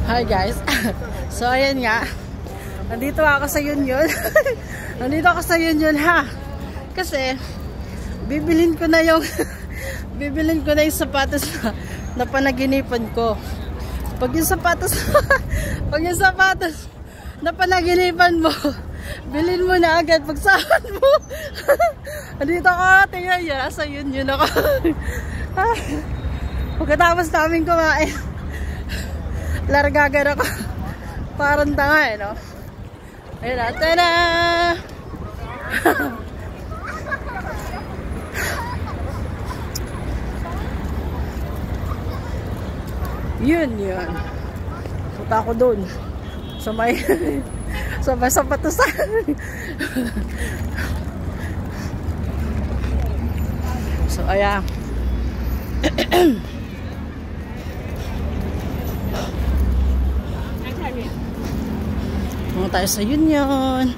Hi guys. So ayan nga. Nandito ako sa Union. Nandito ako sa Union ha. Kasi bibilin ko na yung bibilin ko na yung sapatos na panaginipan ko. Pag yung sapatos na panaginipan mo, bilhin mo na agad pag sahod mo. Nandito ako, tingnan nyo, nasa Union ako. Pagkatapos namin kumain, largagan ako. Parang tanga eh, no? Ayun na, tada! Yun. Punta ako dun. Sa may sapatusan. So, ayan. Punta tayo sa Union.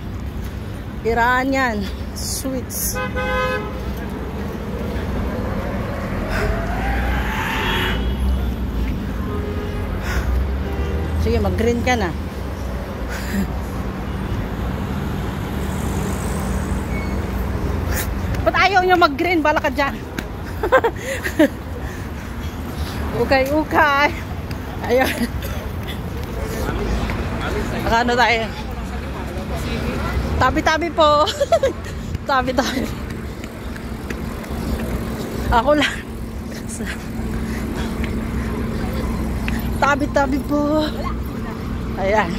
Iranian sweets. Sige, mag-green ka na. Ba't ayaw nyo mag-green? Bala ka dyan. Ukay. Ayun. Nakano tayo? Tabi-tabi po. Tabi-tabi. Ako lang. Tabi-tabi po. Ayan.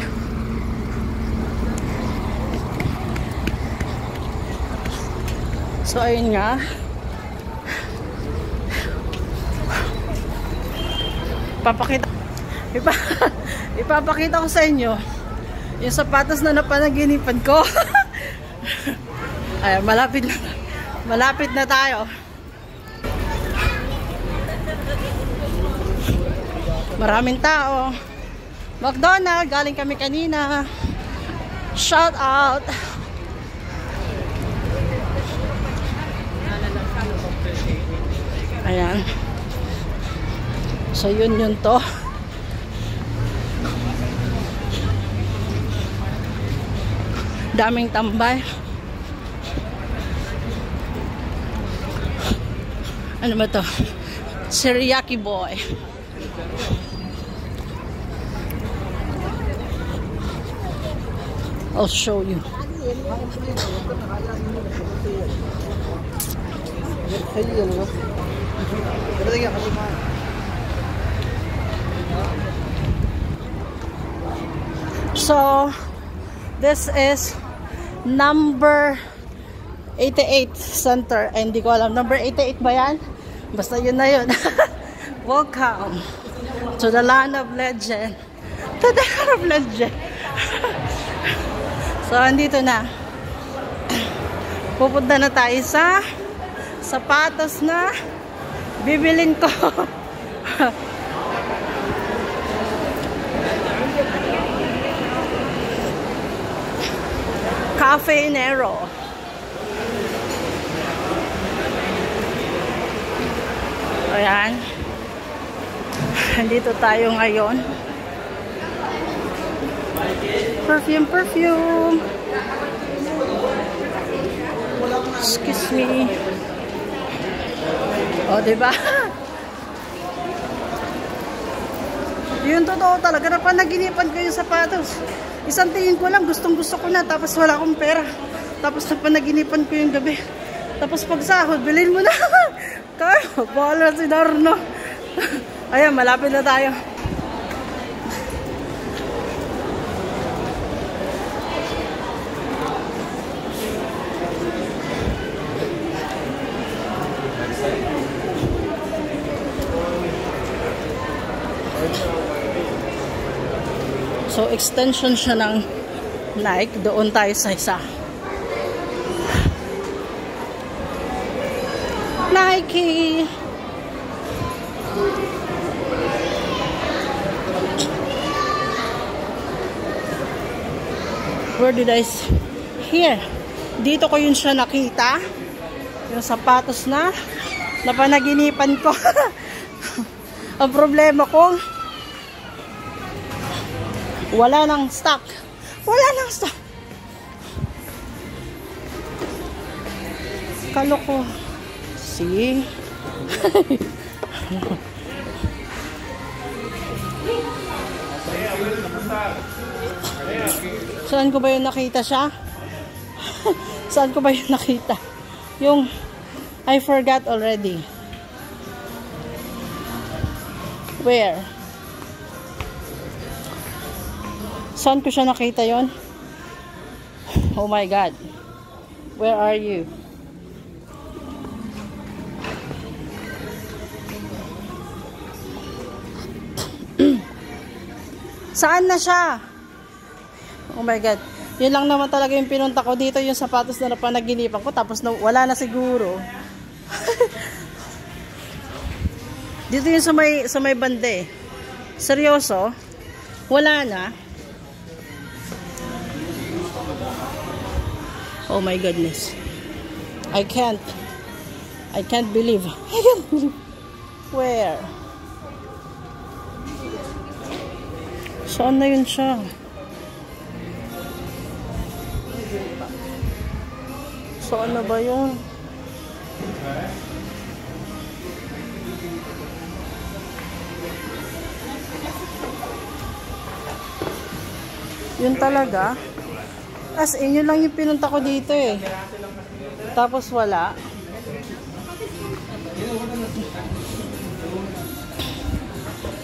So, ayun nga. Ipapakita ko sa inyo yung sapatos na napanaginipan ko. Ayan, malapit na tayo. Maraming tao. McDonald's, galing kami kanina. Shout out. Ayan. So yun to. Daming tambay. Ano ba to? Teriyaki boy. I'll show you. So, this is number 88 center. Ay, hindi ko alam. Number 88 ba yan? Basta yun na yun. Welcome to the land of legend. To the land of legend. So, andito na. Pupunta na tayo sa sapatos na bibilin ko. Cafe Nero. Ayan. Andito tayo ngayon. Perfume. Excuse me. O, diba? Yun totoo talaga. Napanaginipan ko yung sapatos. Isang tingin ko lang, gustong-gusto ko na. Tapos wala akong pera. Tapos napanaginipan ko yung gabi. Tapos pag sahod, bilhin mo na. Kaya, bahala si Darno. Ayan, malapit na tayo. So, extension siya ng Nike. Doon tayo sa isa. Nike! Where did I see? Here. Dito ko yun siya nakita. Yung sapatos na napanaginipan ko. Ang problema ko, Wala nang stock. Wala nang stock. Kaloko. See? Saan ko ba yung nakita siya? Saan ko ba yung nakita? Yung I forgot already. Where? Saan ko siya nakita yon? Oh my God. Where are you? Saan na siya? Oh my God. Yun lang naman talaga yung pinunta ko dito, yung sapatos na napanaginipan ko, tapos wala na siguro. Dito yung sa may bande. Seryoso? Wala na? Oh my goodness. I can't believe. I can't believe. Where? Saan na yun siya? Saan na ba yun? Yun talaga? As in, yun lang yung pinunta ko dito eh. Tapos wala.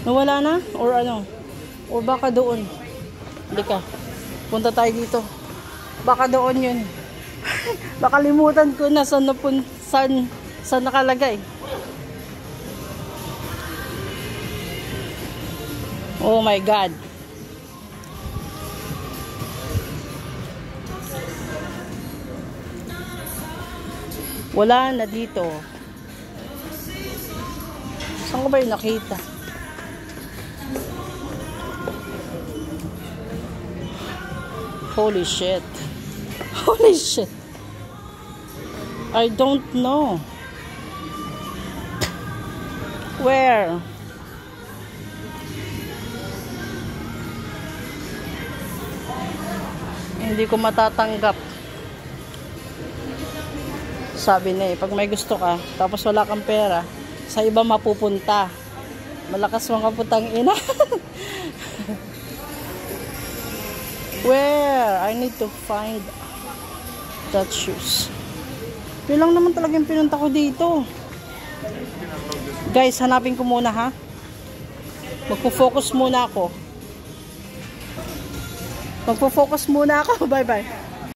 Nawala na? Or ano? Or baka doon? Hindi ka. Punta tayo dito. Baka doon yun. Baka limutan ko na saan nakalagay. Oh my God. Wala na dito. Saan ko ba yung nakita? Holy shit. Holy shit. I don't know. Where? Hindi ko matatanggap. Sabi na eh, pag may gusto ka, tapos wala kang pera, sa iba mapupunta. Malakas mga putang ina. Where? I need to find that shoes. Yun lang naman talaga yung pinunta ko dito. Guys, hanapin ko muna ha. Magpo-focus muna ako. Magpo-focus muna ako. Bye bye.